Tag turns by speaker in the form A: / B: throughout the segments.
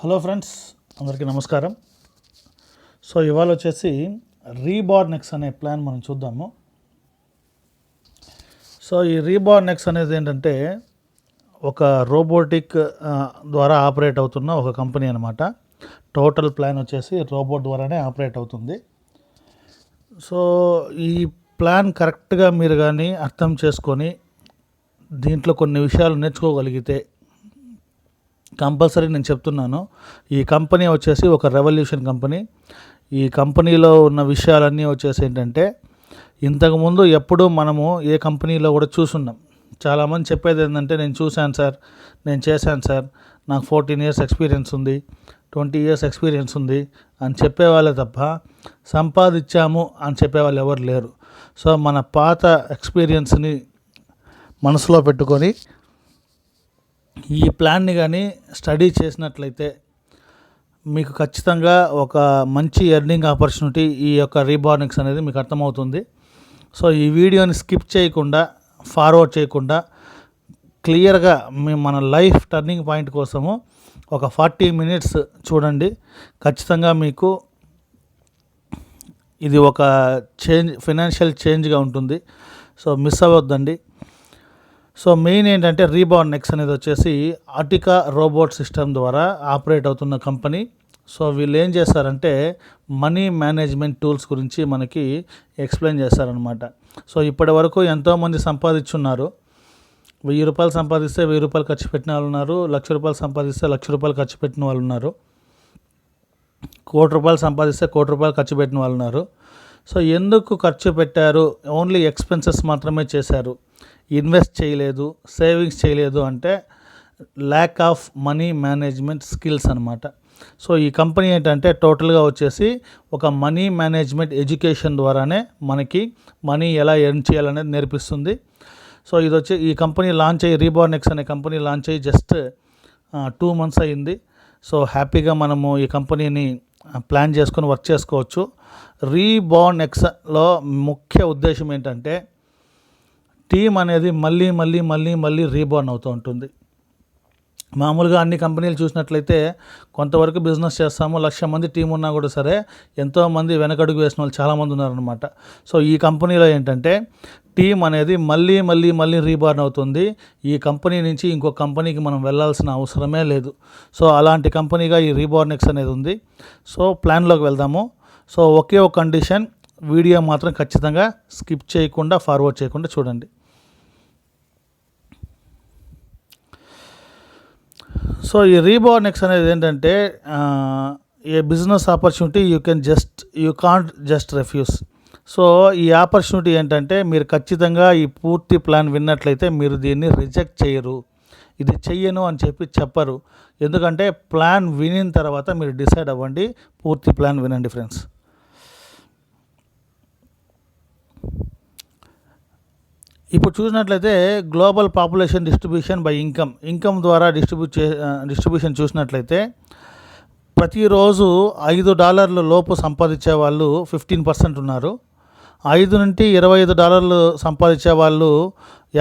A: Hello friends, అందరికీ నమస్కారం. So ఇవాళ వచ్చేసి రీబార్నెక్స్ అనే ప్లాన్ మనం చూద్దాము. సో ఈ రీబార్నెక్స్ అనేది ఏంటంటే ఒక రోబోటిక్ ద్వారా ఆపరేట్ అవుతున్న ఒక కంపెనీ అనమాట. టోటల్ ప్లాన్ వచ్చేసి రోబోట్ ద్వారానే ఆపరేట్ అవుతుంది. సో ఈ ప్లాన్ కరెక్ట్గా మీరు కానీ అర్థం చేసుకొని దీంట్లో కొన్ని విషయాలు నేర్చుకోగలిగితే కంపల్సరీ నేను చెప్తున్నాను, ఈ కంపెనీ వచ్చేసి ఒక రెవల్యూషన్ కంపెనీ. ఈ కంపెనీలో ఉన్న విషయాలన్నీ వచ్చేసి ఏంటంటే ఇంతకుముందు ఎప్పుడూ మనము ఏ కంపెనీలో కూడా చూసున్నాం. చాలామంది చెప్పేది ఏంటంటే నేను చూశాను సార్, నేను చేశాను సార్, నాకు 14 years ఎక్స్పీరియన్స్ ఉంది, 20 years ఎక్స్పీరియన్స్ ఉంది అని చెప్పేవాళ్ళే తప్ప సంపాదించాము అని చెప్పేవాళ్ళు ఎవరు లేరు. సో మన పాత ఎక్స్పీరియన్స్ని మనసులో పెట్టుకొని ఈ ప్లాన్ని కానీ స్టడీ చేసినట్లయితే మీకు ఖచ్చితంగా ఒక మంచి ఎర్నింగ్ ఆపర్చునిటీ ఈ యొక్క రీబార్నెక్స్ అనేది మీకు అర్థమవుతుంది. సో ఈ వీడియోని స్కిప్ చేయకుండా, ఫార్వర్డ్ చేయకుండా క్లియర్గా మన లైఫ్ టర్నింగ్ పాయింట్ కోసము ఒక 40 minutes చూడండి. ఖచ్చితంగా మీకు ఇది ఒక ఫైనాన్షియల్ చేంజ్గా ఉంటుంది. సో మిస్ అవ్వద్దండి. సో మెయిన్ ఏంటంటే రీబార్నెక్స్ అనేది వచ్చేసి ఆర్టికా రోబోట్ సిస్టమ్ ద్వారా ఆపరేట్ అవుతున్న కంపెనీ. సో వీళ్ళు ఏం చేస్తారంటే మనీ మేనేజ్మెంట్ టూల్స్ గురించి మనకి ఎక్స్ప్లెయిన్ చేస్తారనమాట. సో ఇప్పటి వరకు ఎంతోమంది సంపాదించున్నారు. 1000 రూపాయలు సంపాదిస్తే 1000 రూపాయలు ఖర్చు పెట్టిన వాళ్ళు ఉన్నారు. 1,00,000 రూపాయలు సంపాదిస్తే 1,00,000 రూపాయలు ఖర్చు పెట్టిన వాళ్ళు ఉన్నారు. 1,00,00,000 రూపాయలు సంపాదిస్తే 1,00,00,000 రూపాయలు ఖర్చు పెట్టిన వాళ్ళు ఉన్నారు. సో ఎందుకు ఖర్చు పెట్టారు? ఓన్లీ ఎక్స్పెన్సెస్ మాత్రమే చేశారు, ఇన్వెస్ట్ చేయలేదు, సేవింగ్స్ చేయలేదు అంటే lack of money management skills అనమాట. సో ఈ కంపెనీ ఏంటంటే టోటల్గా వచ్చేసి ఒక మనీ మేనేజ్మెంట్ ఎడ్యుకేషన్ ద్వారానే మనకి మనీ ఎలా ఎర్న్ చేయాలనేది నేర్పిస్తుంది. సో ఇది వచ్చి ఈ కంపెనీ లాంచ్ అయ్యి, రీబార్నెక్స్ అనే కంపెనీ లాంచ్ అయ్యి జస్ట్ 2 months అయ్యింది. సో హ్యాపీగా మనము ఈ కంపెనీని ప్లాన్ చేసుకొని వర్క్ చేసుకోవచ్చు. రీబార్నెక్స్లో ముఖ్య ఉద్దేశం ఏంటంటే టీమ్ అనేది మళ్ళీ రీబార్న్ అవుతూ ఉంటుంది. మామూలుగా అన్ని కంపెనీలు చూసినట్లయితే కొంతవరకు బిజినెస్ చేస్తాము, 1,00,000 మంది టీం ఉన్నా కూడా సరే ఎంతోమంది వెనకడుగు వేసిన వాళ్ళు చాలామంది ఉన్నారనమాట. సో ఈ కంపెనీలో ఏంటంటే టీం అనేది మళ్ళీ రీబార్న్ అవుతుంది. ఈ కంపెనీ నుంచి ఇంకో కంపెనీకి మనం వెళ్ళాల్సిన అవసరమే లేదు. సో అలాంటి కంపెనీగా ఈ రీబార్నెక్స్ అనేది ఉంది. సో ప్లాన్లోకి వెళ్దాము. సో ఒకే ఒక కండిషన్, వీడియో మాత్రం ఖచ్చితంగా స్కిప్ చేయకుండా, ఫార్వర్డ్ చేయకుండా చూడండి. సో ఈ రీబార్నెక్స్ అనేది ఏంటంటే a business opportunity you can't just refuse. So ఈ ఆపర్చునిటీ ఏంటంటే మీరు ఖచ్చితంగా ఈ పూర్తి ప్లాన్ విన్నట్లయితే మీరు దీన్ని రిజెక్ట్ చేయరు. ఇది చెయ్యను అని చెప్పరు. ఎందుకంటే ప్లాన్ వినిన తర్వాత మీరు డిసైడ్ అవ్వండి. పూర్తి ప్లాన్ వినండి ఫ్రెండ్స్. ఇప్పుడు చూసినట్లయితే global population distribution by income ద్వారా డిస్ట్రిబ్యూషన్ చూసినట్లయితే ప్రతిరోజు $5 లోపు సంపాదించే వాళ్ళు 15% ఉన్నారు. 5 నుండి $25 సంపాదించే వాళ్ళు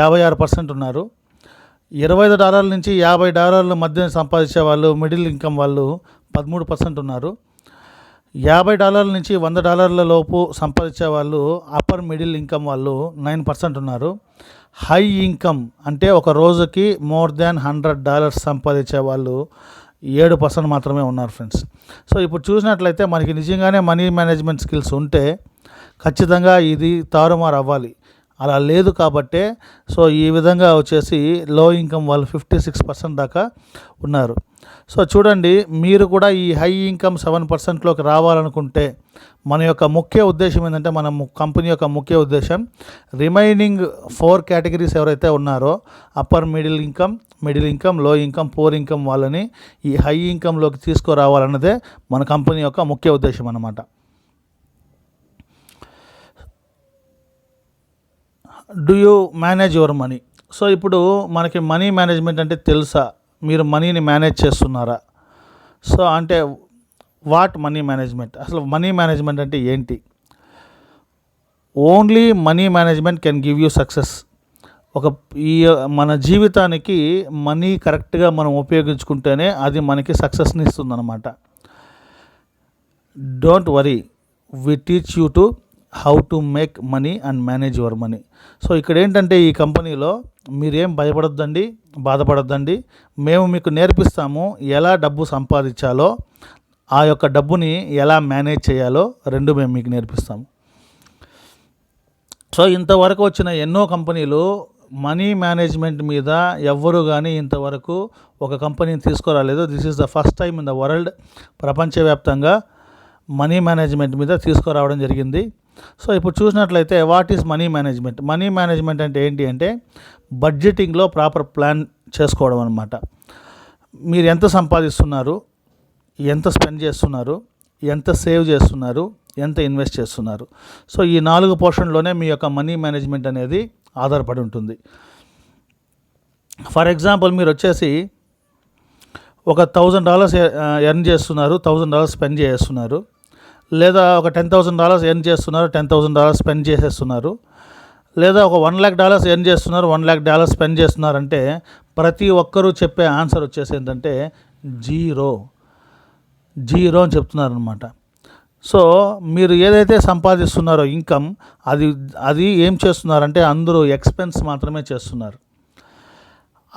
A: 56% ఉన్నారు. $25 నుంచి $50 మధ్య సంపాదించే వాళ్ళు, మిడిల్ ఇన్కమ్ వాళ్ళు 13% ఉన్నారు. $50 నుంచి $100 లోపు సంపాదించే వాళ్ళు, అప్పర్ మిడిల్ ఇన్కమ్ వాళ్ళు 9% ఉన్నారు. హై ఇన్కమ్ అంటే ఒక రోజుకి మోర్ దాన్ $100 సంపాదించే వాళ్ళు 7% మాత్రమే ఉన్నారు ఫ్రెండ్స్. సో ఇప్పుడు చూసినట్లయితే మనకి నిజంగానే మనీ మేనేజ్మెంట్ స్కిల్స్ ఉంటే ఖచ్చితంగా ఇది తారుమారు అవ్వాలి. అలా లేదు కాబట్టే సో ఈ విధంగా వచ్చేసి లో ఇన్కమ్ వాళ్ళు 56% దాకా ఉన్నారు. సో చూడండి, మీరు కూడా ఈ హై ఇన్కమ్ 7%లోకి రావాలనుకుంటే మన యొక్క ముఖ్య ఉద్దేశం ఏంటంటే, మన కంపెనీ యొక్క ముఖ్య ఉద్దేశం రిమైనింగ్ 4 categories ఎవరైతే ఉన్నారో అప్పర్ మిడిల్ ఇన్కమ్, లో ఇన్కమ్, పూర్ ఇన్కమ్ వాళ్ళని ఈ హై ఇన్కమ్లోకి తీసుకురావాలన్నదే మన కంపెనీ యొక్క ముఖ్య ఉద్దేశం అన్నమాట. Do you manage your money? So ఇప్పుడు మనకి మనీ మేనేజ్మెంట్ అంటే తెలుసా? మీరు మనీని మేనేజ్ చేస్తున్నారా? సో అంటే వాట్ మనీ మేనేజ్మెంట్? అసలు మనీ మేనేజ్మెంట్ అంటే ఏంటి? Only money management can give you success. ఒక ఈ మన జీవితానికి మనీ కరెక్ట్గా మనం ఉపయోగించుకుంటేనే అది మనకి సక్సెస్ని ఇస్తుందన్నమాట. Don't worry, we teach you to how to make money and manage your money. So ఇక్కడ ఏంటంటే ఈ కంపెనీలో మీరేం భయపడొద్దండి, బాధపడొద్దండి. మేము మీకు నేర్పిస్తాము ఎలా డబ్బు సంపాదించాలో, ఆ యొక్క డబ్బుని ఎలా మేనేజ్ చేయాలో రెండు మేము మీకు నేర్పిస్తాము. సో ఇంతవరకు వచ్చిన ఎన్నో కంపెనీలు మనీ మేనేజ్మెంట్ మీద ఎవ్వరు కానీ ఇంతవరకు ఒక కంపెనీని తీసుకురాలేదు. This is the first time in the world, ప్రపంచవ్యాప్తంగా మనీ మేనేజ్మెంట్ మీద తీసుకురావడం జరిగింది. సో ఇప్పుడు చూసినట్లయితే what is money management? Money management అంటే ఏంటి అంటే బడ్జెటింగ్లో ప్రాపర్ ప్లాన్ చేసుకోవడం అనమాట. మీరు ఎంత సంపాదిస్తున్నారు, ఎంత స్పెండ్ చేస్తున్నారు, ఎంత సేవ్ చేస్తున్నారు, ఎంత ఇన్వెస్ట్ చేస్తున్నారు. సో ఈ 4 పోర్షన్లోనే మీ యొక్క మనీ మేనేజ్మెంట్ అనేది ఆధారపడి ఉంటుంది. ఫర్ ఎగ్జాంపుల్ మీరు వచ్చేసి ఒక $1,000 ఎర్న్ చేస్తున్నారు, $1,000 స్పెండ్ చేస్తున్నారు. లేదా ఒక $10,000 ఎర్న్ చేస్తున్నారు, $10,000 స్పెండ్ చేసేస్తున్నారు. లేదా ఒక $1,00,000 ఎర్న్ చేస్తున్నారు, $1,00,000 స్పెండ్ చేస్తున్నారంటే ప్రతి ఒక్కరూ చెప్పే ఆన్సర్ వచ్చేసి ఏంటంటే జీరో అని చెప్తున్నారనమాట. సో మీరు ఏదైతే సంపాదిస్తున్నారో ఇన్కమ్, అది ఏం చేస్తున్నారంటే అందరూ ఎక్స్పెన్స్ మాత్రమే చేస్తున్నారు.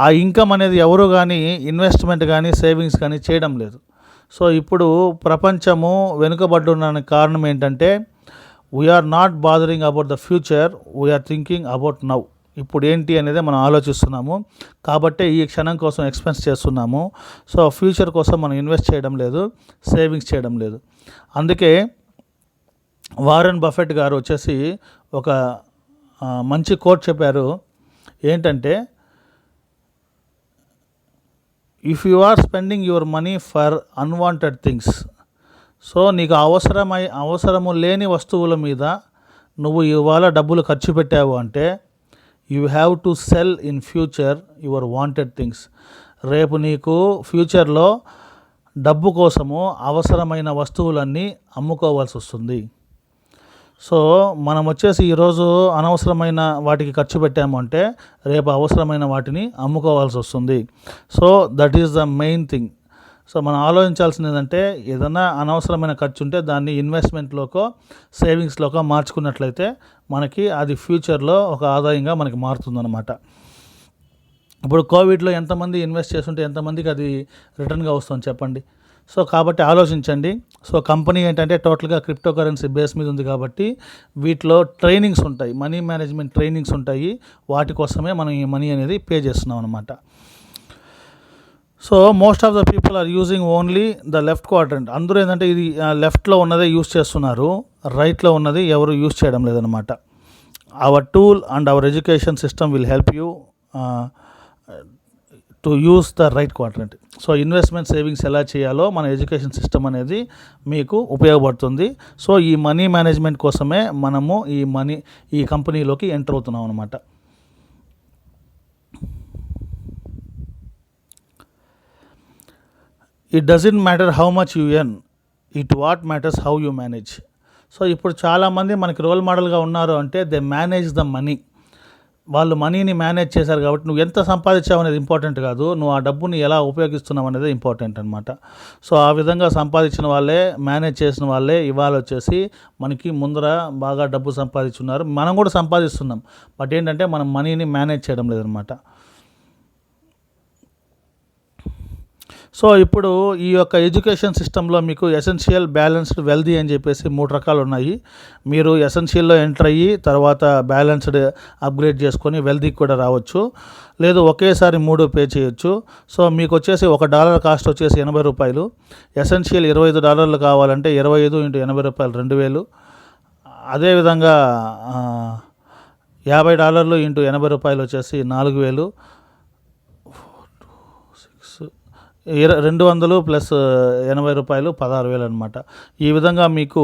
A: ఆ ఇన్కమ్ అనేది ఎవరు కానీ ఇన్వెస్ట్మెంట్ కానీ సేవింగ్స్ కానీ చేయడం లేదు. సో ఇప్పుడు ప్రపంచము వెనుకబడున్న కారణం ఏంటంటే we are not bothering about the future, we are thinking about now. ఇప్పుడు ఏంటి అనేది మనం ఆలోచిస్తున్నాము, కాబట్టి ఈ క్షణం కోసం ఎక్స్పెన్స్ చేస్తున్నాము. సో ఫ్యూచర్ కోసం మనం ఇన్వెస్ట్ చేయడం లేదు, సేవింగ్స్ చేయడం లేదు. అందుకే వారెన్ బఫెట్ గారు వచ్చేసి ఒక మంచి కోట్ చెప్పారు. ఏంటంటే if you are spending your money for unwanted things, so నీకు అవసరము లేని వస్తువుల మీద నువ్వు ఇవాళ డబ్బులు ఖర్చు పెట్టావు అంటే you have to cell in future your wanted things. రేపు నీకు ఫ్యూచర్లో డబ్బు కోసము అవసరమైన వస్తువులన్నీ అమ్ముకోవాల్సి వస్తుంది. సో మనం వచ్చేసి ఈరోజు అనవసరమైన వాటికి ఖర్చు పెట్టాము అంటే రేపు అవసరమైన వాటిని అమ్ముకోవాల్సి వస్తుంది. So that is the main thing. So మనం ఆలోచించాల్సింది ఏంటంటే ఏదైనా అనవసరమైన ఖర్చు ఉంటే దాన్ని ఇన్వెస్ట్మెంట్లోకో సేవింగ్స్లోకో మార్చుకున్నట్లయితే మనకి అది ఫ్యూచర్లో ఒక ఆదాయంగా మనకి మారుతుందన్నమాట. ఇప్పుడు కోవిడ్లో ఎంతమంది ఇన్వెస్ట్ చేస్తుంటే ఎంతమందికి అది రిటర్న్గా వస్తుంది చెప్పండి. సో కాబట్టి ఆలోచించండి. సో కంపెనీ ఏంటంటే టోటల్గా క్రిప్టో కరెన్సీ బేస్ మీద ఉంది కాబట్టి వీటిలో ట్రైనింగ్స్ ఉంటాయి, మనీ మేనేజ్మెంట్ ట్రైనింగ్స్ ఉంటాయి. వాటి కోసమే మనం ఈ మనీ అనేది పే చేస్తున్నాం అనమాట. So most of the people are using only the left quadrant. అందరూ ఏంటంటే ఇది లెఫ్ట్లో ఉన్నదే యూజ్ చేస్తున్నారు, రైట్లో ఉన్నది ఎవరు యూజ్ చేయడం లేదనమాట. Our tool and our education system will help you to use the right quadrant. So investment savings ఎలా చేయాలో మన ఎడ్యుకేషన్ సిస్టమ్ అనేది మీకు ఉపయోగపడుతుంది. సో ఈ మనీ మేనేజ్మెంట్ కోసమే మనము ఈ కంపెనీలోకి ఎంటర్ అవుతున్నాం అనమాట. It doesn't matter how much you earn, it what matters how you manage. So ఇప్పుడు చాలామంది మనకి రోల్ మోడల్గా ఉన్నారు అంటే దే మేనేజ్ ద మనీ. వాళ్ళు మనీని మేనేజ్ చేశారు కాబట్టి నువ్వు ఎంత సంపాదించావు అనేది ఇంపార్టెంట్ కాదు, నువ్వు ఆ డబ్బుని ఎలా ఉపయోగిస్తున్నావు అనేది ఇంపార్టెంట్ అనమాట. సో ఆ విధంగా సంపాదించిన వాళ్ళే, మేనేజ్ చేసిన వాళ్ళే ఇవాళ వచ్చేసి మనకి ముందర బాగా డబ్బు సంపాదించున్నారు. మనం కూడా సంపాదిస్తున్నాం, బట్ ఏంటంటే మనం మనీని మేనేజ్ చేయడం లేదనమాట. సో ఇప్పుడు ఈ యొక్క ఎడ్యుకేషన్ సిస్టంలో మీకు ఎసెన్షియల్, బ్యాలెన్స్డ్, వెల్దీ అని చెప్పేసి 3 రకాలు ఉన్నాయి. మీరు ఎసెన్షియల్లో ఎంటర్ అయ్యి తర్వాత బ్యాలెన్స్డ్ అప్గ్రేడ్ చేసుకొని వెల్దీకి కూడా రావచ్చు, లేదు ఒకేసారి 3 పే చేయొచ్చు. సో మీకు వచ్చేసి $1 కాస్ట్ వచ్చేసి $80. ఎసెన్షియల్ $25 కావాలంటే 25 × 80 2,000. అదేవిధంగా $50 × 80 వచ్చేసి 4,000. 200 + 80 16,000 అనమాట. ఈ విధంగా మీకు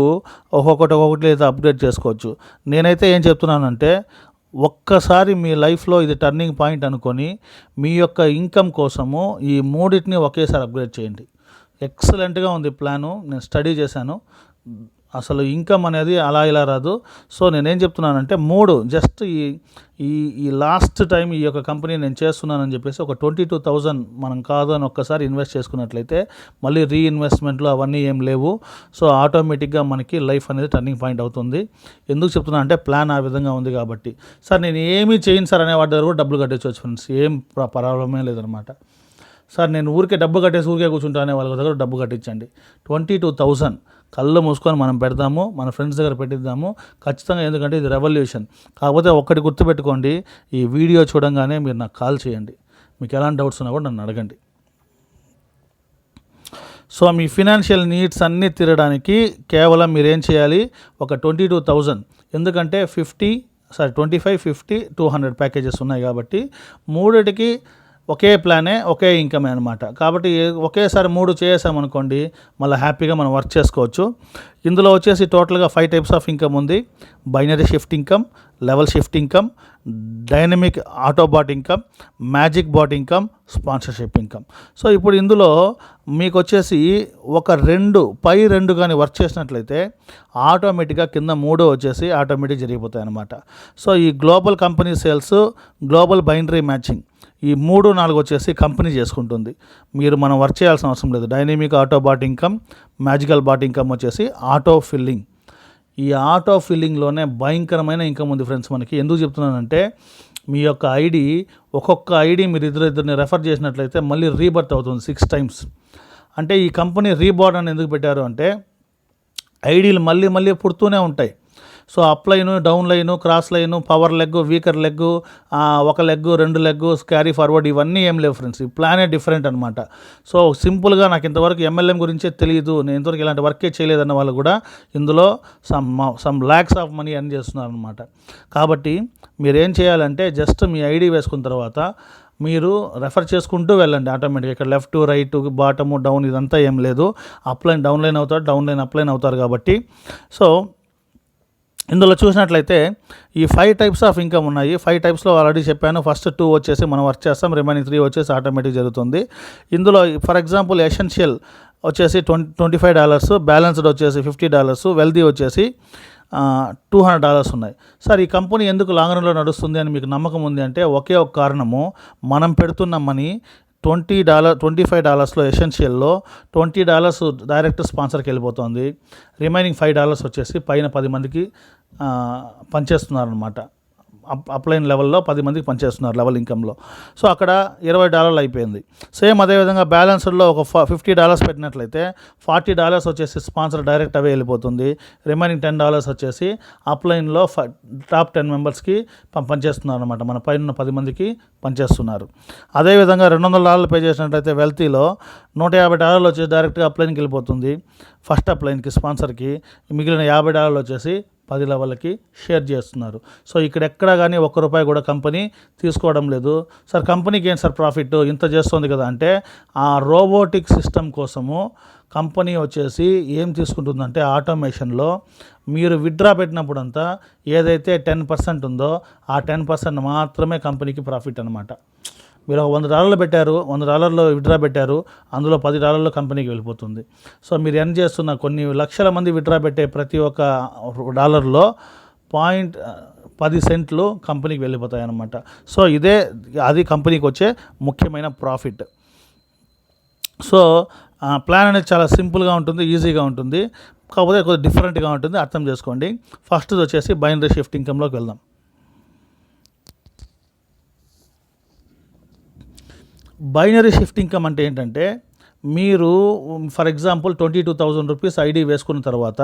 A: ఒక్కొక్కటి లేదా అప్గ్రేడ్ చేసుకోవచ్చు. నేనైతే ఏం చెప్తున్నానంటే ఒక్కసారి మీ లైఫ్లో ఇది టర్నింగ్ పాయింట్ అనుకొని మీ యొక్క ఇన్కమ్ కోసము ఈ 3టిని ఒకేసారి అప్గ్రేడ్ చేయండి. ఎక్సలెంట్గా ఉంది ప్లాను, నేను స్టడీ చేశాను. అసలు ఇన్కమ్ అనేది అలా ఇలా రాదు. సో నేనేం చెప్తున్నానంటే 3 జస్ట్ ఈ ఈ ఈ లాస్ట్ టైం ఈ యొక్క కంపెనీ నేను చేస్తున్నానని చెప్పేసి ఒక 22,000 మనం కాదు అని ఒక్కసారి ఇన్వెస్ట్ చేసుకున్నట్లయితే మళ్ళీ రీఇన్వెస్ట్మెంట్లు అవన్నీ ఏం లేవు. సో ఆటోమేటిక్గా మనకి లైఫ్ అనేది టర్నింగ్ పాయింట్ అవుతుంది. ఎందుకు చెప్తున్నా అంటే ప్లాన్ ఆ విధంగా ఉంది కాబట్టి. సార్ నేను ఏమీ చేయను సార్ అనే వాటి దగ్గర కూడా డబ్బులు కట్టేసుకోవచ్చు ఫ్రెండ్స్, ఏం ప్రాబ్లమే లేదనమాట. సార్ నేను ఊరికే డబ్బు కట్టేసి ఊరికే కూర్చుంటానే వాళ్ళ దగ్గర డబ్బు కట్టించండి. 22,000 కళ్ళు మూసుకొని మనం పెడదాము, మన ఫ్రెండ్స్ దగ్గర పెట్టిద్దాము ఖచ్చితంగా. ఎందుకంటే ఇది రెవల్యూషన్. కాకపోతే ఒక్కటి గుర్తుపెట్టుకోండి, ఈ వీడియో చూడంగానే మీరు నాకు కాల్ చేయండి, మీకు ఎలాంటి డౌట్స్ ఉన్నా కూడా నన్ను అడగండి. సో మీ ఫినాన్షియల్ నీడ్స్ అన్నీ తీరడానికి కేవలం మీరేం చేయాలి, ఒక 22,000, ఎందుకంటే 25, 50, 200 ప్యాకేజెస్ ఉన్నాయి కాబట్టి మూడిటికి ఒకే ప్లానే, ఒకే ఇన్కమే అనమాట. కాబట్టి ఒకేసారి 3 చేసామనుకోండి మళ్ళీ హ్యాపీగా మనం వర్క్ చేసుకోవచ్చు. ఇందులో వచ్చేసి టోటల్గా 5 టైప్స్ ఆఫ్ ఇన్కమ్ ఉంది. Binary shift income, level shift income, dynamic autobot income, magic bot income, sponsorship income. So ఇప్పుడు ఇందులో మీకు వచ్చేసి ఒక 2 కానీ వర్క్ చేసినట్లయితే ఆటోమేటిక్గా కింద 3 వచ్చేసి ఆటోమేటిక్ జరిగిపోతాయి అన్నమాట. సో ఈ global company sales, global binary matching, ఈ 3, 4 వచ్చేసి కంపెనీ చేసుకుంటుంది. మనం వర్క్ చేయాల్సిన అవసరం లేదు. Dynamic auto bot income, magical bot income వచ్చేసి ఆటో ఫిల్లింగ్. ఈ ఆటో ఫిల్లింగ్లోనే భయంకరమైన ఇన్కమ్ ఉంది ఫ్రెండ్స్ మనకి. ఎందుకు చెప్తున్నానంటే మీ యొక్క ఐడి, ఒక్కొక్క ఐడి మీరు ఇద్దరిని రెఫర్ చేసినట్లయితే మళ్ళీ రీబర్త్ అవుతుంది 6 టైమ్స్. అంటే ఈ కంపెనీ రీబార్డ్ అని ఎందుకు పెట్టారు అంటే ఐడీలు మళ్ళీ పుడుతూనే ఉంటాయి. So up line, down line, cross line, power leg, weaker leg, 1 leg, 2 leg, carry forward, ఇవన్నీ ఏం లేవు ఫ్రెండ్స్. ఈ ప్లానే డిఫరెంట్ అనమాట. సో సింపుల్గా నాకు ఇంతవరకు MLM గురించే తెలియదు, నేను ఇంతవరకు ఇలాంటి వర్కే చేయలేదన్న వాళ్ళు కూడా ఇందులో some lakhs of money earn చేస్తున్నారు అనమాట. కాబట్టి మీరేం చేయాలంటే జస్ట్ మీ ఐడి వేసుకున్న తర్వాత మీరు రెఫర్ చేసుకుంటూ వెళ్ళండి. ఆటోమేటిక్గా ఇక్కడ లెఫ్ట్, రైట్, బాటము, డౌన్ ఇదంతా ఏం లేదు. అప్ లైన్ డౌన్ లైన్ అవుతారు, డౌన్ లైన్ అప్ లైన్ అవుతారు. కాబట్టి సో ఇందులో చూసినట్లయితే ఈ 5 టైప్స్ ఆఫ్ ఇన్కమ్ ఉన్నాయి. 5 టైప్స్లో ఆల్రెడీ చెప్పాను. ఫస్ట్ 2 వచ్చేసి మనం వర్క్ చేస్తాం, రిమైనింగ్ 3 వచ్చేసి ఆటోమేటిక్ జరుగుతుంది. ఇందులో ఫర్ ఎగ్జాంపుల్ ఎసెన్షియల్ వచ్చేసి $25, బ్యాలెన్స్డ్ వచ్చేసి $50, వెల్దీ వచ్చేసి $200 ఉన్నాయి. సార్ ఈ కంపెనీ ఎందుకు లాంగ్ రన్లో నడుస్తుంది అని మీకు నమ్మకం ఉంది అంటే ఒకే ఒక కారణము, మనం పెడుతున్న మనీ $25లో ఎసెన్షియల్లో $20 డైరెక్ట్ స్పాన్సర్కి వెళ్ళిపోతుంది. రిమైనింగ్ $5 వచ్చేసి పైన 10 మందికి పనిచేస్తున్నారనమాట. అప్లైన్ లెవెల్లో 10 మందికి పనిచేస్తున్నారు లెవెల్ ఇన్కంలో. సో అక్కడ $20 అయిపోయింది. సేమ్ అదేవిధంగా బ్యాలెన్స్డ్లో ఒక $50 పెట్టినట్లయితే $40 వచ్చేసి స్పాన్సర్ డైరెక్ట్ అవే వెళ్ళిపోతుంది. రిమైనింగ్ $10 వచ్చేసి అప్లైన్లో టాప్ 10 మెంబర్స్కి పనిచేస్తున్నారు అనమాట. మన పైన 10 మందికి పనిచేస్తున్నారు. అదేవిధంగా $200 పే చేసినట్లయితే వెల్తీలో $150 వచ్చేసి డైరెక్ట్గా అప్లైన్కి వెళ్ళిపోతుంది, ఫస్ట్ అప్లైన్కి స్పాన్సర్కి. మిగిలిన $50 వచ్చేసి 10 లెవెల్కి షేర్ చేస్తున్నారు. సో ఇక్కడ ఎక్కడ కానీ ₹1 కూడా కంపెనీ తీసుకోవడం లేదు. సార్ కంపెనీకి ఏంటి సార్ ప్రాఫిట్ ఇంత చేస్తుంది కదా అంటే, ఆ రోబోటిక్ సిస్టమ్ కోసము కంపెనీ వచ్చేసి ఏం తీసుకుంటుందంటే ఆటోమేషన్లో మీరు విత్డ్రా పెట్టినప్పుడంతా ఏదైతే 10% ఉందో ఆ 10% మాత్రమే కంపెనీకి ప్రాఫిట్ అనమాట. మీరు ఒక $100 పెట్టారు, $100 విత్డ్రా పెట్టారు, అందులో $10 కంపెనీకి వెళ్ళిపోతుంది. సో మీరు ఎర్న్ చేస్తున్న కొన్ని లక్షల మంది విత్డ్రా పెట్టే ప్రతి ఒక్క $1లో 0.10 కంపెనీకి వెళ్ళిపోతాయి అన్నమాట. సో అది కంపెనీకి వచ్చే ముఖ్యమైన ప్రాఫిట్. సో ప్లాన్ అనేది చాలా సింపుల్గా ఉంటుంది, ఈజీగా ఉంటుంది, కాకపోతే కొద్దిగా డిఫరెంట్గా ఉంటుంది, అర్థం చేసుకోండి. ఫస్ట్ వచ్చేసి బైనరీ షిఫ్ట్ ఇన్కమ్లోకి వెళ్దాం. బైనరీ షిఫ్ట్ ఇన్కమ్ అంటే ఏంటంటే, మీరు ఫర్ ఎగ్జాంపుల్ ₹22,000 ఐడి వేసుకున్న తర్వాత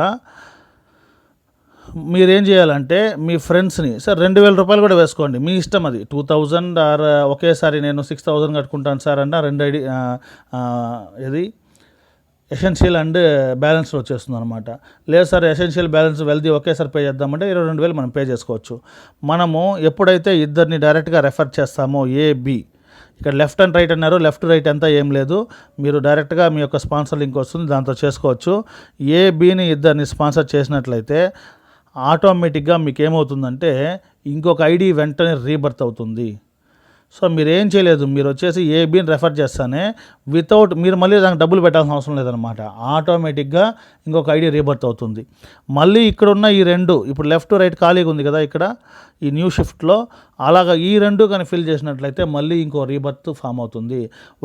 A: మీరేం చేయాలంటే మీ ఫ్రెండ్స్ని, సార్ ₹2,000 కూడా వేసుకోండి, మీ ఇష్టం అది. 2,000 ఆర్ ఒకేసారి నేను 6,000 కట్టుకుంటాను సార్ అన్న 2 ఐడి ఎసెన్షియల్ అండ్ బ్యాలెన్స్ వచ్చేస్తుంది అనమాట. లేదు సార్ ఎసెన్షియల్ బ్యాలెన్స్ వెల్దీ ఒకేసారి పే చేద్దామంటే 22,000 మనం పే చేసుకోవచ్చు. మనము ఎప్పుడైతే ఇద్దరిని డైరెక్ట్గా రెఫర్ చేస్తామో AB, ఇక్కడ లెఫ్ట్ అండ్ రైట్ అన్నారు, లెఫ్ట్ రైట్ అంతా ఏం లేదు, మీరు డైరెక్ట్గా మీ యొక్క స్పాన్సర్ లింక్ వస్తుంది, దాంతో చేసుకోవచ్చు. ABని ఇద్దరిని స్పాన్సర్ చేసినట్లయితే ఆటోమేటిక్గా మీకు ఏమవుతుందంటే ఇంకొక ఐడి వెంటనే రీబర్త్ అవుతుంది. సో మీరు ఏం చేయలేదు, మీరు వచ్చేసి ఏబీని రెఫర్ చేస్తానే వితౌట్ మీరు మళ్ళీ దానికి డబ్బులు పెట్టాల్సిన అవసరం లేదనమాట. ఆటోమేటిక్గా ఇంకొక ఐడి రీబర్త్ అవుతుంది. మళ్ళీ ఇక్కడ ఉన్న ఈ రెండు ఇప్పుడు లెఫ్ట్ రైట్ ఖాళీగా ఉంది కదా ఇక్కడ ఈ న్యూ షిఫ్ట్లో, అలాగా ఈ రెండు కానీ ఫిల్ చేసినట్లయితే మళ్ళీ ఇంకో రీబర్త్ ఫామ్ అవుతుంది.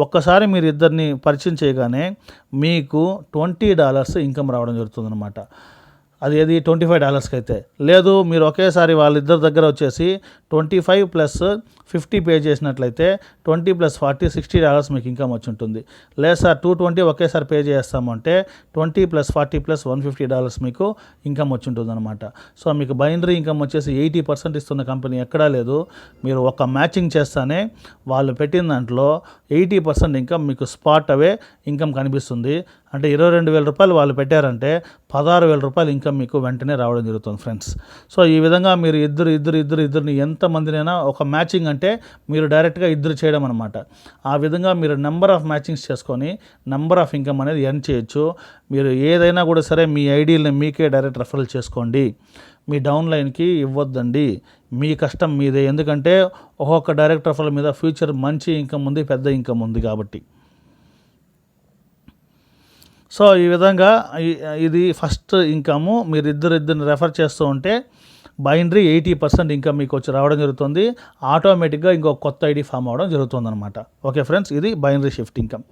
A: ఒక్కసారి మీరు ఇద్దరిని పరిచయం చేయగానే మీకు $20 ఇన్కమ్ రావడం జరుగుతుంది అనమాట. అది ఏది $25కి అయితే. లేదు మీరు ఒకేసారి వాళ్ళిద్దరి దగ్గర వచ్చేసి 25 + 50 పే చేసినట్లయితే 20 + 40 $60 మీకు ఇన్కమ్ వచ్చి ఉంటుంది. లేదు సార్ 220 ఒకేసారి పే చేస్తామంటే 20 + 40 + $150 మీకు ఇన్కమ్ వచ్చి ఉంటుంది అనమాట. సో మీకు బైనరీ ఇన్కమ్ వచ్చేసి 80% ఇస్తున్న కంపెనీ ఎక్కడా లేదు. మీరు ఒక మ్యాచింగ్ చేస్తానే వాళ్ళు పెట్టిన దాంట్లో 80% ఇన్కమ్ మీకు స్పాట్ అవే ఇన్కమ్ కనిపిస్తుంది. అంటే ₹22,000 వాళ్ళు పెట్టారంటే ₹16,000 ఇన్కమ్ మీకు వెంటనే రావడం జరుగుతుంది ఫ్రెండ్స్. సో ఈ విధంగా మీరు ఇద్దరిని ఎంతమందినైనా ఒక మ్యాచింగ్ అంటే మీరు డైరెక్ట్గా ఇద్దరు చేయడం అనమాట. ఆ విధంగా మీరు నెంబర్ ఆఫ్ మ్యాచింగ్స్ చేసుకొని నెంబర్ ఆఫ్ ఇన్కమ్ అనేది ఎర్న్ చేయొచ్చు. మీరు ఏదైనా కూడా సరే మీ ఐడియాలని మీకే డైరెక్ట్ రెఫరల్ చేసుకోండి. మీ డౌన్లైన్కి ఇవ్వద్దండి. మీ కష్టం మీదే. ఎందుకంటే ఒక్కొక్క డైరెక్ట్ రెఫరల్ మీద ఫ్యూచర్ మంచి ఇన్కమ్ ఉంది, పెద్ద ఇన్కమ్ ఉంది కాబట్టి. సో ఈ విధంగా ఇది ఫస్ట్ ఇన్కము. మీరు ఇద్దరిని రెఫర్ చేస్తూ ఉంటే బైనరీ 80% ఇన్కమ్ మీకు వచ్చి రావడం జరుగుతుంది. ఆటోమేటిక్గా ఇంకో కొత్త ఐడి ఫామ్ అవ్వడం జరుగుతుంది అనమాట. ఓకే ఫ్రెండ్స్, ఇది బైనరీ షిఫ్ట్ ఇన్కమ్.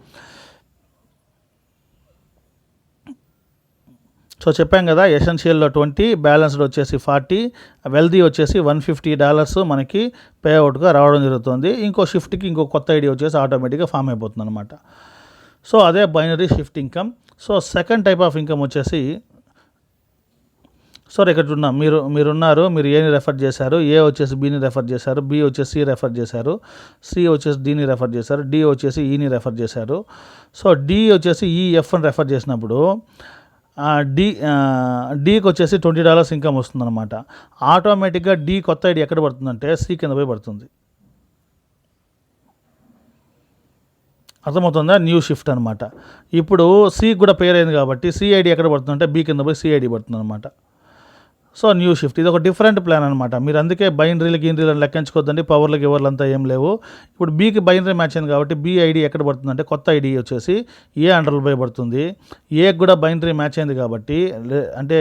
A: సో చెప్పాం కదా, ఎసెన్షియల్లో 20, బ్యాలెన్స్డ్ వచ్చేసి 40, వెల్దీ వచ్చేసి $150 మనకి పే అవుట్గా రావడం జరుగుతుంది. ఇంకో షిఫ్ట్కి ఇంకో కొత్త ఐడి వచ్చేసి ఆటోమేటిక్గా ఫామ్ అయిపోతుంది అనమాట. సో అదే binary shift income. So second type of income వచ్చేసి, సార్ ఇక్కడ ఉన్నాం, మీరున్నారు, మీరు ఏని రెఫర్ చేశారు, ఏ వచ్చేసి బీని రెఫర్ చేశారు, బి వచ్చేసి సి రెఫర్ చేశారు, సి వచ్చేసి డీని రెఫర్ చేశారు, డి వచ్చేసి ఈని రెఫర్ చేశారు. సో డి వచ్చేసి ఈఎఫ్ని రెఫర్ చేసినప్పుడు డీకి వచ్చేసి $20 ఇన్కమ్ వస్తుందన్నమాట. ఆటోమేటిక్గా డి కొత్త ఐడి ఎక్కడ పడుతుందంటే సి కింద పోయి పడుతుంది. అర్థమవుతుందా? న్యూ షిఫ్ట్ అనమాట. ఇప్పుడు సి కూడా పేరు అయింది కాబట్టి సి ఐడి ఎక్కడ పడుతుందంటే బి కింద పోయి సి ఐడి పడుతుంది అనమాట. సో న్యూ షిఫ్ట్ ఇది ఒక డిఫరెంట్ ప్లాన్ అనమాట. మీరు అందుకే బైనరీలు గినరీలను లెక్కించుకోవద్దండి, పవర్లకు ఇవర్లంతా ఏం లేవు. ఇప్పుడు బీకి బైనరీ మ్యాచ్ అయింది కాబట్టి బి ఐడి ఎక్కడ పడుతుందంటే కొత్త ఐడి వచ్చేసి ఏ అండర్లో పోయి పడుతుంది. ఏకి కూడా బైనరీ మ్యాచ్ అయింది కాబట్టి అంటే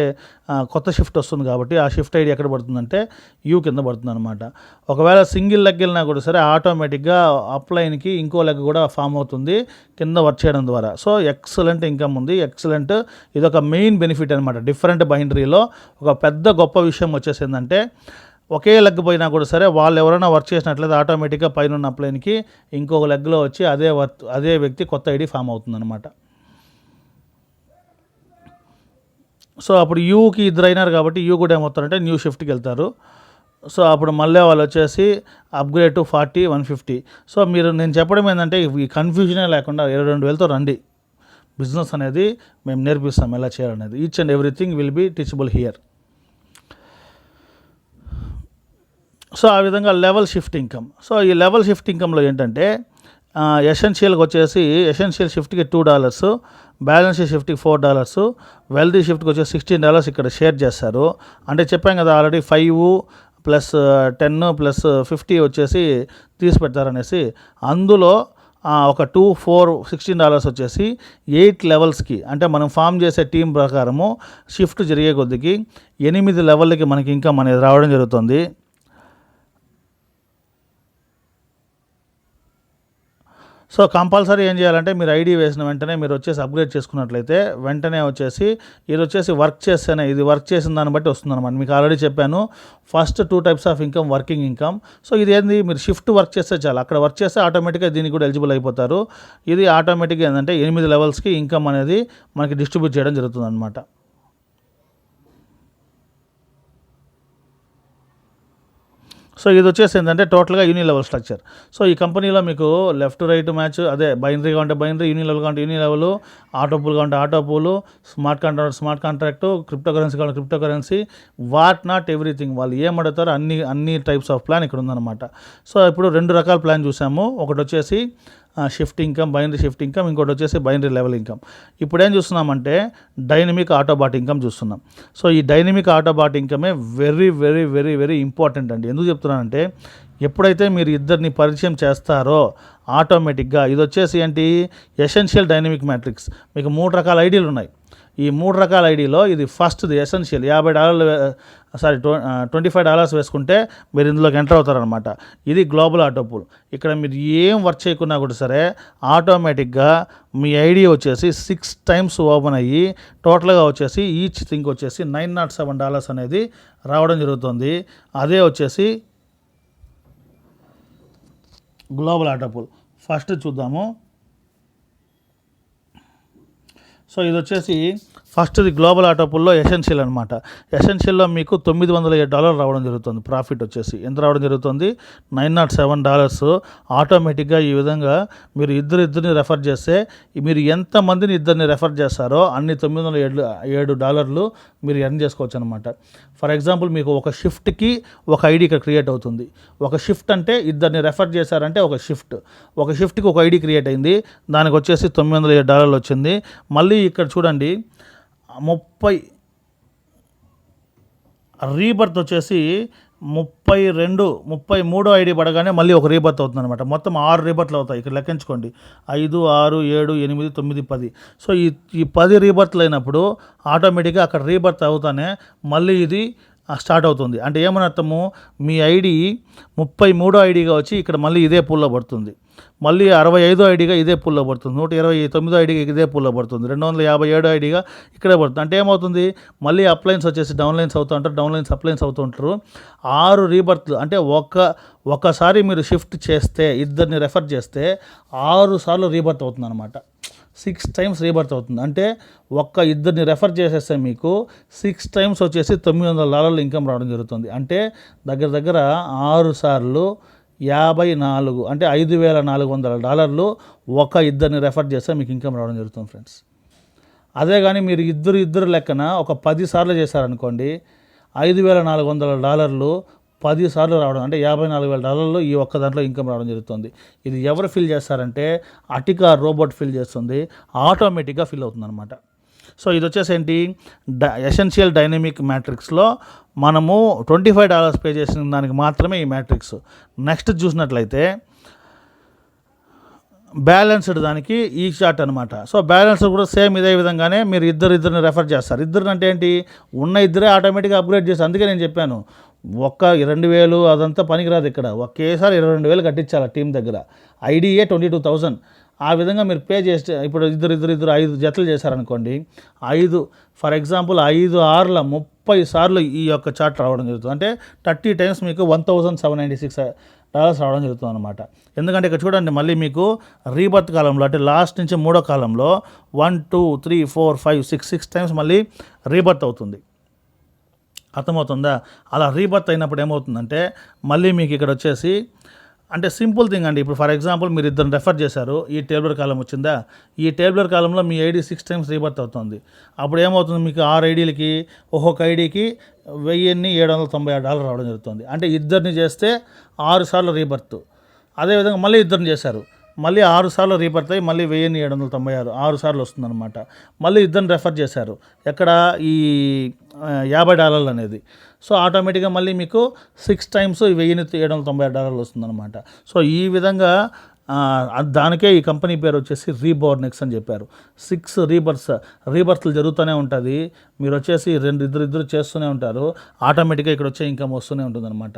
A: కొత్త షిఫ్ట్ వస్తుంది కాబట్టి ఆ షిఫ్ట్ ఐడి ఎక్కడ పడుతుందంటే యూ కింద పడుతుంది అనమాట. ఒకవేళ సింగిల్ లెగ్ వెళ్ళినా కూడా సరే ఆటోమేటిక్గా అప్లైన్కి ఇంకో లెగ్ కూడా ఫామ్ అవుతుంది కింద వర్క్ చేయడం ద్వారా. సో ఎక్సలెంట్ ఇన్కమ్ ఉంది, ఎక్సలెంట్. ఇది ఒక మెయిన్ బెనిఫిట్ అనమాట. డిఫరెంట్ బైనరీలో ఒక పెద్ద గొప్ప విషయం వచ్చేసిందంటే ఒకే లెగ్ పోయినా కూడా సరే వాళ్ళు ఎవరైనా వర్క్ చేసినట్లయితే ఆటోమేటిక్గా పైన అప్లైన్కి ఇంకొక లెగ్లో వచ్చి అదే వ్యక్తి కొత్త ఐడి ఫామ్ అవుతుందన్నమాట. సో అప్పుడు యూకి ఇద్దరు అయినారు కాబట్టి యూ కూడా ఏమవుతారంటే న్యూ షిఫ్ట్కి వెళ్తారు. సో అప్పుడు మళ్ళీ వాళ్ళు వచ్చేసి అప్గ్రేడ్ టు 40, 150. సో నేను చెప్పడం ఏంటంటే ఈ కన్ఫ్యూజనే లేకుండా 22,000తో రండి. బిజినెస్ అనేది మేము నేర్పిస్తాం ఎలా చేయాలనేది. Each and everything will be teachable here. So ఆ విధంగా లెవెల్ షిఫ్ట్ ఇన్కమ్. సో ఈ లెవెల్ షిఫ్ట్ ఇన్కమ్లో ఏంటంటే ఎసెన్షియల్కి వచ్చేసి ఎసెన్షియల్ షిఫ్ట్కి $2, బ్యాలెన్స్ షిఫ్ట్కి $4, వెల్దీ షిఫ్ట్కి వచ్చేసి $16 ఇక్కడ షేర్ చేస్తారు. అంటే చెప్పాం కదా ఆల్రెడీ 5 + 10 + 50 వచ్చేసి తీసి పెడతారనేసి. అందులో ఒక 2, 4, $16 వచ్చేసి 8 లెవెల్స్కి అంటే మనం ఫామ్ చేసే టీం ప్రకారము షిఫ్ట్ జరిగే కొద్దికి 8 లెవెల్కి మనకి ఇన్కమ్ అనేది రావడం జరుగుతుంది. సో కంపల్సరీ ఏం చేయాలంటే మీరు ఐడి వేసిన వెంటనే మీరు వచ్చేసి అప్గ్రేడ్ చేసుకున్నట్లయితే వెంటనే వచ్చేసి ఇది వచ్చేసి వర్క్ చేస్తేనే ఇది వర్క్ చేసిన దాన్ని బట్టి వస్తుందన్నమాట. మీకు ఆల్రెడీ చెప్పాను first 2 types of income, working income. So ఇది ఏంది, మీరు షిఫ్ట్ వర్క్ చేస్తే చాలు, అక్కడ వర్క్ చేస్తే ఆటోమేటిక్గా దీనికి కూడా ఎలిజిబుల్ అయిపోతారు. ఇది ఆటోమేటిక్గా ఏంటంటే 8 లెవెల్స్కి ఇన్కమ్ అనేది మనకి డిస్ట్రిబ్యూట్ చేయడం జరుగుతుంది అనమాట. సో ఇది వచ్చేసి ఏంటంటే టోటల్గా యూని లెవెల్ స్ట్రక్చర్. సో ఈ కంపెనీలో మీకు లెఫ్ట్ రైట్ మ్యాచ్, అదే బైనరీగా ఉంటే బైనరీ, యూని లెవెల్ కావాలంటే యూని లెవెల్, ఆటో పూల్ కావాలంటే ఆటో పూలు, స్మార్ట్ కాంట్రాక్టు, క్రిప్టో కరెన్సీ కావాలంటే crypto currency, what not everything. వాళ్ళు ఏం అడుగుతారో అన్ని టైప్స్ ఆఫ్ ప్లాన్ ఇక్కడ ఉందన్నమాట. సో ఇప్పుడు 2 రకాల ప్లాన్ చూసాము. ఒకటి వచ్చేసి shift income, binary shift income, ఇంకోటి వచ్చేసి బైనరీ లెవెల్ ఇన్కమ్. ఇప్పుడు ఏం చూస్తున్నామంటే డైనమిక్ ఆటోబాట్ ఇన్కమ్ చూస్తున్నాం. సో ఈ డైనమిక్ ఆటోబాట్ ఇన్కమే very very very very important అండి. ఎందుకు చెప్తున్నానంటే ఎప్పుడైతే మీరు ఇద్దరిని పరిచయం చేస్తారో ఆటోమేటిక్గా ఇది వచ్చేసి ఏంటి, ఎసెన్షియల్ డైనమిక్ మ్యాట్రిక్స్. మీకు 3 రకాల ఐడీలు ఉన్నాయి. ఈ 3 రకాల ఐడీలో ఇది ఫస్ట్ది ఎసెన్షియల్. $25 వేసుకుంటే మీరు ఇందులోకి ఎంటర్ అవుతారనమాట. ఇది గ్లోబల్ ఆటో పూల్. ఇక్కడ మీరు ఏం వర్క్ చేయకున్నా కూడా సరే ఆటోమేటిక్గా మీ ఐడి వచ్చేసి 6 టైమ్స్ ఓపెన్ అయ్యి టోటల్గా వచ్చేసి ఈచ్ థింగ్ వచ్చేసి $907 అనేది రావడం జరుగుతుంది. అదే వచ్చేసి గ్లోబల్ ఆటో పూల్. ఫస్ట్ చూద్దాము. సో ఇది వచ్చేసి ఫస్ట్ది గ్లోబల్ ఆటో పూల్లో ఎసెన్షియల్ అనమాట. ఎసెన్షియల్లో మీకు $907 రావడం జరుగుతుంది. ప్రాఫిట్ వచ్చేసి ఎంత రావడం జరుగుతుంది, $907. ఆటోమేటిక్గా ఈ విధంగా మీరు ఇద్దరిని రెఫర్ చేస్తే మీరు ఎంతమందిని ఇద్దరిని రెఫర్ చేస్తారో అన్ని $907 మీరు ఎర్న్ చేసుకోవచ్చు అనమాట. ఫర్ ఎగ్జాంపుల్ మీకు ఒక షిఫ్ట్కి ఒక ఐడి ఇక్కడ క్రియేట్ అవుతుంది. ఒక షిఫ్ట్ అంటే ఇద్దరిని రెఫర్ చేశారంటే ఒక షిఫ్ట్కి ఒక ఐడి క్రియేట్ అయింది. దానికి వచ్చేసి $907 వచ్చింది. మళ్ళీ ఇక్కడ చూడండి 30 రీబర్త్ వచ్చేసి 33 ఐడి పడగానే మళ్ళీ ఒక రీబర్త్ అవుతుంది అనమాట. మొత్తం 6 రీబర్త్లు అవుతాయి. ఇక్కడ లెక్కించుకోండి, 5, 6, 7, 8, 9, 10. సో ఈ 10 రీబర్త్లు అయినప్పుడు ఆటోమేటిక్గా అక్కడ రీబర్త్ అవుతానే మళ్ళీ ఇది స్టార్ట్ అవుతుంది. అంటే ఏమని అర్థము, మీ ఐడి 33 ఐడిగా వచ్చి ఇక్కడ మళ్ళీ ఇదే పూల్లో పడుతుంది. మళ్ళీ 65 ఐడిగా ఇదే పూల్లో పడుతుంది. 129 ఐడిగా ఇదే పూల్లో పడుతుంది. 257 ఐడిగా ఇక్కడే పడుతుంది. అంటే ఏమవుతుంది, మళ్ళీ అప్లైన్స్ వచ్చేసి డౌన్లైన్స్ అవుతూ ఉంటారు, డౌన్లైన్స్ అప్లైన్స్ అవుతూ ఉంటారు. 6 రీబర్త్లు అంటే ఒకసారి మీరు షిఫ్ట్ చేస్తే ఇద్దరిని రెఫర్ చేస్తే 6 సార్లు రీబర్త్ అవుతుంది అనమాట. 6 టైమ్స్ రీబర్త్ అవుతుంది. అంటే ఇద్దరిని రెఫర్ చేసేస్తే మీకు 6 టైమ్స్ వచ్చేసి $900 ఇన్కమ్ రావడం జరుగుతుంది. అంటే దగ్గర 6 సార్లు 54 అంటే $5,400 ఇద్దరిని రెఫర్ చేస్తే మీకు ఇన్కమ్ రావడం జరుగుతుంది ఫ్రెండ్స్. అదే కానీ మీరు ఇద్దరు లెక్కన ఒక 10 సార్లు చేశారనుకోండి, $5,400 10 సార్లు రావడం అంటే $54,000 ఈ ఒక్క దాంట్లో ఇన్కమ్ రావడం జరుగుతుంది. ఇది ఎవరు ఫిల్ చేస్తారంటే అటికా రోబోట్ ఫిల్ చేస్తుంది, ఆటోమేటిక్గా ఫిల్ అవుతుంది అనమాట. సో ఇది వచ్చేసి ఏంటి, ఎసెన్షియల్ డైనమిక్ మ్యాట్రిక్స్లో మనము $25 పే చేసిన దానికి మాత్రమే ఈ మ్యాట్రిక్స్. నెక్స్ట్ చూసినట్లయితే బ్యాలెన్స్డ్ దానికి ఈ చార్ట్ అనమాట. సో బ్యాలెన్స్డ్ కూడా సేమ్ ఇదే విధంగానే మీరు ఇద్దరిని రెఫర్ చేస్తారు. ఇద్దరు అంటే ఏంటి, ఉన్న ఇద్దరే ఆటోమేటిక్గా అప్గ్రేడ్ చేస్తారు. అందుకే నేను చెప్పాను 2,000 అదంతా పనికిరాదు. ఇక్కడ ఒకేసారి 22,000 కట్టించాలి టీం దగ్గర. ఐడియే 22,000. ఆ విధంగా మీరు పే చేస్తే ఇప్పుడు ఇద్దరు 5 జతలు చేశారనుకోండి, 5 ఫర్ ఎగ్జాంపుల్ 5 6ల 30 సార్లు ఈ యొక్క చార్ట్ రావడం జరుగుతుంది. అంటే 30 టైమ్స్ మీకు $1,796 రావడం జరుగుతుంది అనమాట. ఎందుకంటే ఇక్కడ చూడండి మళ్ళీ మీకు రీబర్త్ కాలంలో అంటే లాస్ట్ నుంచి 3వ కాలంలో 1 2 3 4 5 6 టైమ్స్ మళ్ళీ రీబర్త్ అవుతుంది. అర్థమవుతుందా? అలా రీబర్త్ అయినప్పుడు ఏమవుతుందంటే మళ్ళీ మీకు ఇక్కడ వచ్చేసి అంటే సింపుల్ థింగ్ అండి. ఇప్పుడు ఫర్ ఎగ్జాంపుల్ మీరు ఇద్దరు రెఫర్ చేశారు, ఈ టేబులర్ కాలం వచ్చిందా, ఈ టేబులర్ కాలంలో మీ ఐడి 6 టైమ్స్ రీబర్త్ అవుతుంది. అప్పుడు ఏమవుతుంది, మీకు 6 ఐడీలకి ఒక్కొక్క ఐడికి $1,796 రావడం జరుగుతుంది. అంటే ఇద్దరిని చేస్తే 6 సార్లు రీబర్త్. అదేవిధంగా మళ్ళీ ఇద్దరిని చేశారు, మళ్ళీ 6 సార్లు రీబర్త్ అయ్యి మళ్ళీ 1,796 6 సార్లు వస్తుందన్నమాట. మళ్ళీ ఇద్దరిని రెఫర్ చేశారు, ఎక్కడ ఈ $50 అనేది. సో ఆటోమేటిక్గా మళ్ళీ మీకు 6 టైమ్స్ $1,796 వస్తుందన్నమాట. సో ఈ విధంగా దానికే ఈ కంపెనీ పేరు వచ్చేసి రీబోర్నెక్స్ అని చెప్పారు. 6 రీబర్త్లు జరుగుతూనే ఉంటుంది. మీరు వచ్చేసి ఇద్దరు చేస్తూనే ఉంటారు, ఆటోమేటిక్గా ఇక్కడ వచ్చే ఇన్కమ్ వస్తూనే ఉంటుంది అనమాట.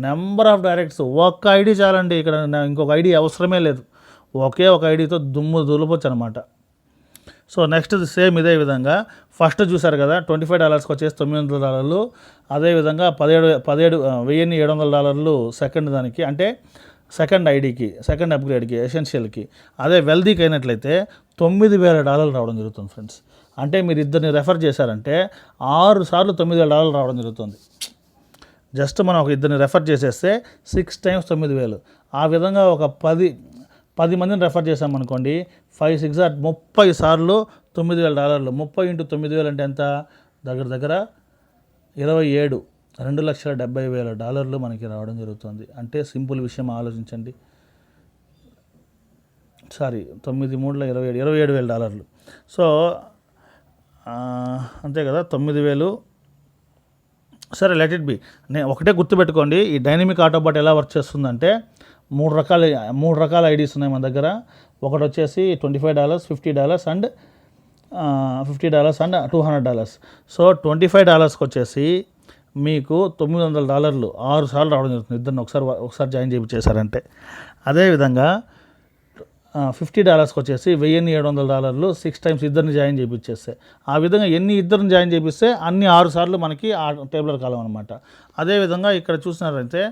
A: నెంబర్ ఆఫ్ డైరెక్ట్స్ ఒక్క ఐడి చాలండి. ఇక్కడ ఇంకొక ఐడి అవసరమే లేదు, ఒకే ఒక ఐడితో దులపొచ్చు అనమాట. సో నెక్స్ట్ సేమ్ ఇదే విధంగా ఫస్ట్ చూసారు కదా $25 వచ్చేసి $900. అదేవిధంగా $17,700 సెకండ్ దానికి అంటే సెకండ్ ఐడికి, సెకండ్ అప్గ్రేడ్కి, ఎసెన్షియల్కి. అదే వెల్దీకి అయినట్లయితే $9,000 రావడం జరుగుతుంది ఫ్రెండ్స్. అంటే మీరు ఇద్దరిని రెఫర్ చేశారంటే 6 సార్లు $9,000 రావడం జరుగుతుంది. జస్ట్ మనం ఒక ఇద్దరిని రెఫర్ చేసేస్తే 6 టైమ్స్ 9,000. ఆ విధంగా ఒక 10 మందిని రెఫర్ చేసామనుకోండి, 5 6 30 సార్లు $9,000. 30 × 9,000 అంటే ఎంత, దగ్గర 27 $2,70,000 మనకి రావడం జరుగుతుంది. అంటే సింపుల్ విషయం ఆలోచించండి. 9 3 $27,000. సో అంతే కదా, 9,000 సరే లెట్ ఇట్ బి. నేను ఒకటే గుర్తుపెట్టుకోండి, ఈ డైనమిక్ ఆటోబాట్ ఎలా వర్క్ చేస్తుందంటే మూడు రకాల ఐడీస్ ఉన్నాయి మన దగ్గర. ఒకటి వచ్చేసి $25, $50 అండ్ $50 అండ్ $200. సో $25కి వచ్చేసి మీకు $900 6 సార్లు రావడం జరుగుతుంది, ఇద్దరిని ఒకసారి జాయిన్ చేయించేశారంటే. అదేవిధంగా $50కి వచ్చేసి $1700 6 టైమ్స్ ఇద్దరిని జాయిన్ చేయించేస్తే, ఆ విధంగా ఇద్దరిని జాయిన్ చేపిస్తే అన్ని 6 సార్లు మనకి ఆ టేబులర్ కాలం అనమాట. అదేవిధంగా ఇక్కడ చూసినారంటే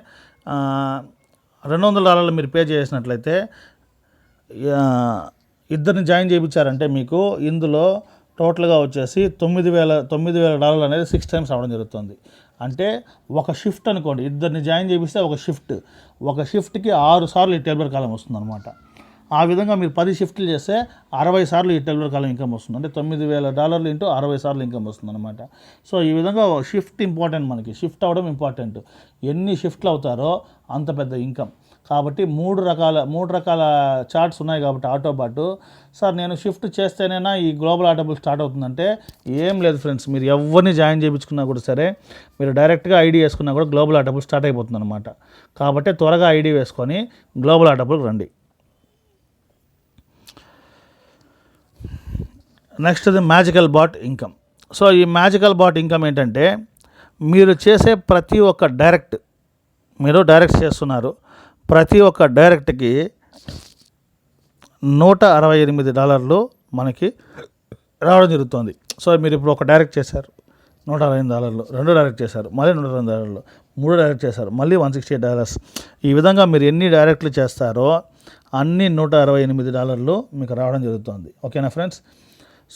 A: $200 మీరు పే చేసినట్లయితే ఇద్దరిని జాయిన్ చేయించారంటే మీకు ఇందులో టోటల్గా వచ్చేసి $9,000 అనేది 6 టైమ్స్ రావడం జరుగుతుంది. అంటే ఒక షిఫ్ట్ అనుకోండి, ఇద్దరిని జాయిన్ చేపిస్తే ఒక షిఫ్ట్కి 6 సార్లు ఈ టేబులర్ కాలం వస్తుంది అనమాట. ఆ విధంగా మీరు 10 షిఫ్ట్లు చేస్తే 60 సార్లు ఈ టేబులర్ కాలం ఇన్కమ్ వస్తుంది. అంటే $9,000 ఇంటూ 60 సార్లు ఇన్కమ్ వస్తుంది అనమాట. సో ఈ విధంగా షిఫ్ట్ ఇంపార్టెంట్, మనకి షిఫ్ట్ అవ్వడం ఇంపార్టెంట్. ఎన్ని షిఫ్ట్లు అవుతారో అంత పెద్ద ఇన్కమ్. కాబట్టి మూడు రకాల చార్ట్స్ ఉన్నాయి. కాబట్టి ఆటోబాటు సార్ నేను షిఫ్ట్ చేస్తేనైనా ఈ గ్లోబల్ ఆటోబుల్ స్టార్ట్ అవుతుందంటే ఏం లేదు ఫ్రెండ్స్, మీరు ఎవరిని జాయిన్ చేయించుకున్నా కూడా సరే, మీరు డైరెక్ట్గా ఐడి వేసుకున్నా కూడా గ్లోబల్ ఆటోబుల్ స్టార్ట్ అయిపోతుంది అనమాట. కాబట్టి త్వరగా ఐడి వేసుకొని గ్లోబల్ ఆటోబుల్ రండి. నెక్స్ట్ ఇది మ్యాజికల్ బాట్ ఇన్కమ్. సో ఈ మ్యాజికల్ బాట్ ఇన్కమ్ ఏంటంటే, మీరు చేసే ప్రతి ఒక్క మీరు డైరెక్ట్ చేస్తున్నారు, ప్రతి ఒక్క డైరెక్ట్కి $168 మనకి రావడం జరుగుతుంది. సో మీరు ఇప్పుడు ఒక డైరెక్ట్ చేశారు $168, 2 డైరెక్ట్ చేశారు మళ్ళీ $168, 3 డైరెక్ట్ చేశారు మళ్ళీ $168. ఈ విధంగా మీరు ఎన్ని డైరెక్ట్లు చేస్తారో అన్ని $168 మీకు రావడం జరుగుతుంది. ఓకేనా ఫ్రెండ్స్?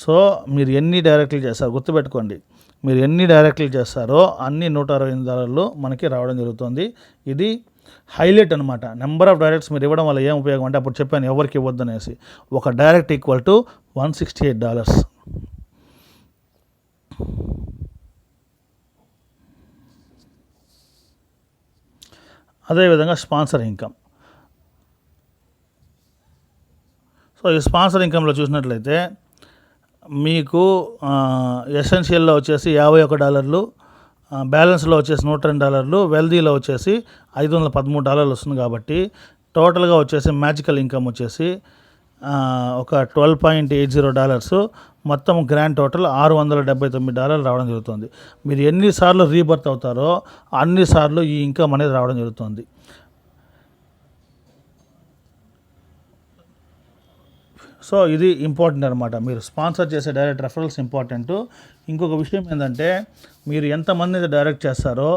A: సో మీరు ఎన్ని డైరెక్ట్లు చేస్తారు గుర్తుపెట్టుకోండి, మీరు ఎన్ని డైరెక్ట్లు చేస్తారో అన్ని $168 మనకి రావడం జరుగుతుంది. ఇది హైలైట్ అనమాట. నెంబర్ ఆఫ్ డైరెక్ట్స్ మీరు ఇవ్వడం వల్ల ఏం ఉపయోగం అంటే, అప్పుడు చెప్పాను ఎవరికి ఇవ్వద్దు అనేసి. ఒక డైరెక్ట్ ఈక్వల్ టు $168. అదేవిధంగా స్పాన్సర్ ఇన్కమ్. సో ఈ స్పాన్సర్ ఇన్కంలో చూసినట్లయితే మీకు ఎసెన్షియల్లో వచ్చేసి $51, బ్యాలెన్స్లో వచ్చేసి $102, వెల్దీలో వచ్చేసి $513 వస్తుంది. కాబట్టి టోటల్గా వచ్చేసి మ్యాజికల్ ఇన్కమ్ వచ్చేసి ఒక $12.80, మొత్తం గ్రాండ్ టోటల్ $679 రావడం జరుగుతుంది. మీరు ఎన్నిసార్లు రీబర్త్ అవుతారో అన్నిసార్లు ఈ ఇన్కమ్ అనేది రావడం జరుగుతుంది. సో ఇది ఇంపార్టెంట్ అనమాట. మీరు స్పాన్సర్ చేసే డైరెక్ట్ రెఫరల్స్ ఇంపార్టెంట్. ఇంకొక విషయం ఏంటంటే, మీరు ఎంతమంది డైరెక్ట్ చేస్తారో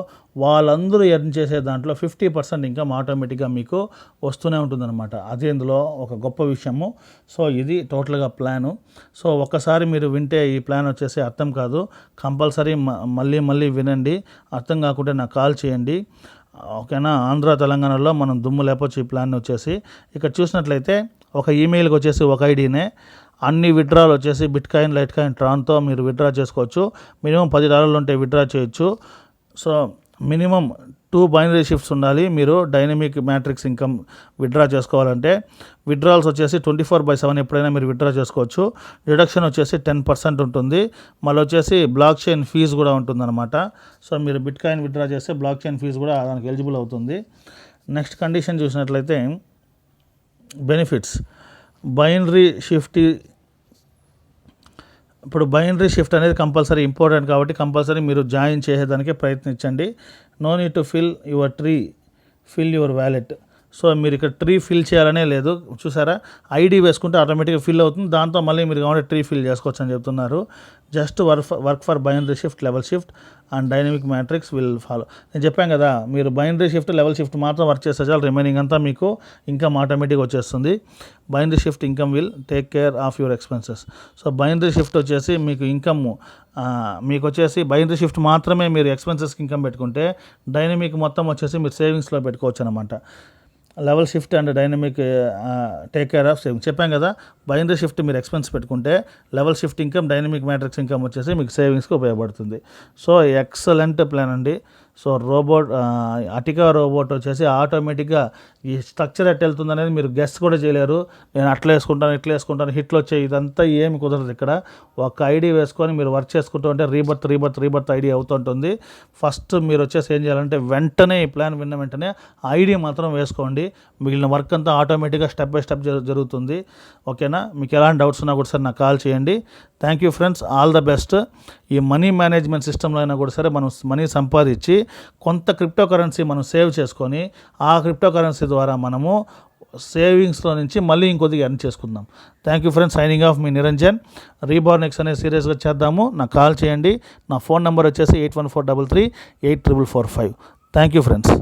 A: వాళ్ళందరూ ఎర్న్ చేసే దాంట్లో 50% ఇన్కమ్ ఆటోమేటిక్గా మీకు వస్తూనే ఉంటుందన్నమాట. అది ఇందులో ఒక గొప్ప విషయము. సో ఇది టోటల్గా ప్లాను. సో ఒక్కసారి మీరు వింటే ఈ ప్లాన్ వచ్చేసి అర్థం కాదు, కంపల్సరీ మళ్ళీ వినండి. అర్థం కాకుంటే నాకు కాల్ చేయండి. ఓకేనా? ఆంధ్ర తెలంగాణలో మనం దుమ్ము లేపొచ్చు ఈ ప్లాన్ వచ్చేసి. ఇక్కడ చూసినట్లయితే ఒక ఈమెయిల్కి వచ్చేసి ఒక ఐడీనే అన్ని విత్డ్రాలు వచ్చేసి బిట్కాయిన్, లైట్ కాయిన్, ట్రాన్తో మీరు విత్డ్రా చేసుకోవచ్చు. మినిమం $10 ఉంటే విత్డ్రా చేయొచ్చు. సో మినిమం 2 బైనరీ షిఫ్ట్స్ ఉండాలి. మీరు డైనమిక్ మ్యాట్రిక్స్ ఇన్కమ్ విత్డ్రా చేసుకోవాలంటే విత్డ్రాల్స్ వచ్చేసి 24/7 ఎప్పుడైనా మీరు విత్డ్రా చేసుకోవచ్చు. డిడక్షన్ వచ్చేసి 10% ఉంటుంది. మళ్ళీ వచ్చేసి బ్లాక్ చైన్ ఫీజు కూడా ఉంటుందన్నమాట. సో మీరు బిట్కాయిన్ విత్డ్రా చేస్తే బ్లాక్ చైన్ ఫీజు కూడా దానికి ఎలిజిబుల్ అవుతుంది. నెక్స్ట్ కండిషన్ చూసినట్లయితే బెనిఫిట్స్ బైనరీ షిఫ్ట్. ఇప్పుడు బైనరీ షిఫ్ట్ అనేది కంపల్సరీ ఇంపార్టెంట్ కాబట్టి కంపల్సరీ మీరు జాయిన్ చేసేదానికి ప్రయత్నించండి. No need to fill your wallet. So మీరు ఇక్కడ ట్రీ ఫిల్ చేయాలనే లేదు, చూసారా? ఐడి వేసుకుంటే ఆటోమేటిక్గా ఫిల్ అవుతుంది. దాంతో మళ్ళీ మీరు కావాలంటే ట్రీ ఫిల్ చేసుకోవచ్చు అని చెప్తున్నారు. Just work for binary shift, level shift and dynamic matrix will follow. నేను చెప్పాను కదా, మీరు బైనరీ షిఫ్ట్, లెవెల్ షిఫ్ట్ మాత్రం వర్క్ చేస్తే చాలు, రిమైనింగ్ అంతా మీకు ఇన్కమ్ ఆటోమేటిక్గా వచ్చేస్తుంది. Binary shift income will take care of your expenses. So binary shift వచ్చేసి మీకు ఇన్కమ్ మీకు వచ్చేసి బైనరీ షిఫ్ట్ మాత్రమే మీరు ఎక్స్పెన్సెస్కి ఇన్కమ్ పెట్టుకుంటే, డైనమిక్ మొత్తం వచ్చేసి మీరు సేవింగ్స్లో పెట్టుకోవచ్చు అనమాట. Level shift and dynamic take care of savings. చెప్పాం కదా, బైనరీ షిఫ్ట్ మీరు ఎక్స్పెన్స్ పెట్టుకుంటే, level shift income, dynamic matrix income వచ్చేసి మీకు సేవింగ్స్కి ఉపయోగపడుతుంది. సో ఎక్సలెంట్ ప్లాన్ అండి. సో అటికా రోబోట్ వచ్చేసి ఆటోమేటిక్గా ఈ స్ట్రక్చర్ ఎట్లా వెళ్తుంది అనేది మీరు గెస్ కూడా చేయలేరు. నేను అట్లా వేసుకుంటాను ఇట్లా వేసుకుంటాను హిట్లు వచ్చాయి, ఇదంతా ఏమి కుదరదు. ఇక్కడ ఒక ఐడి వేసుకొని మీరు వర్క్ చేసుకుంటూ ఉంటే రీబర్త్ ఐడి అవుతుంటుంది. ఫస్ట్ మీరు వచ్చేసి ఏం చేయాలంటే వెంటనే ఈ ప్లాన్ విన్న వెంటనే ఐడి మాత్రం వేసుకోండి. మిగిలిన వర్క్ అంతా ఆటోమేటిక్గా స్టెప్ బై స్టెప్ జరుగుతుంది. ఓకేనా? మీకు ఎలాంటి డౌట్స్ ఉన్నా కూడా సరే నాకు కాల్ చేయండి. Thank you friends, all the best. ఈ మనీ మేనేజ్మెంట్ సిస్టంలో అయినా కూడా సరే మనం మనీ సంపాదించి కొంత క్రిప్టో కరెన్సీ మనం సేవ్ చేసుకొని ఆ క్రిప్టో కరెన్సీ ద్వారా మనము సేవింగ్స్లో నుంచి మళ్ళీ ఇంకొద్దిగా ఎర్న్ చేసుకుందాం. Thank you friends, signing off me Niranjan. Reborn X అనేది సీరియస్గా చేద్దాము. నాకు కాల్ చేయండి. నా ఫోన్ నెంబర్ వచ్చేసి 8143384445. Thank you friends.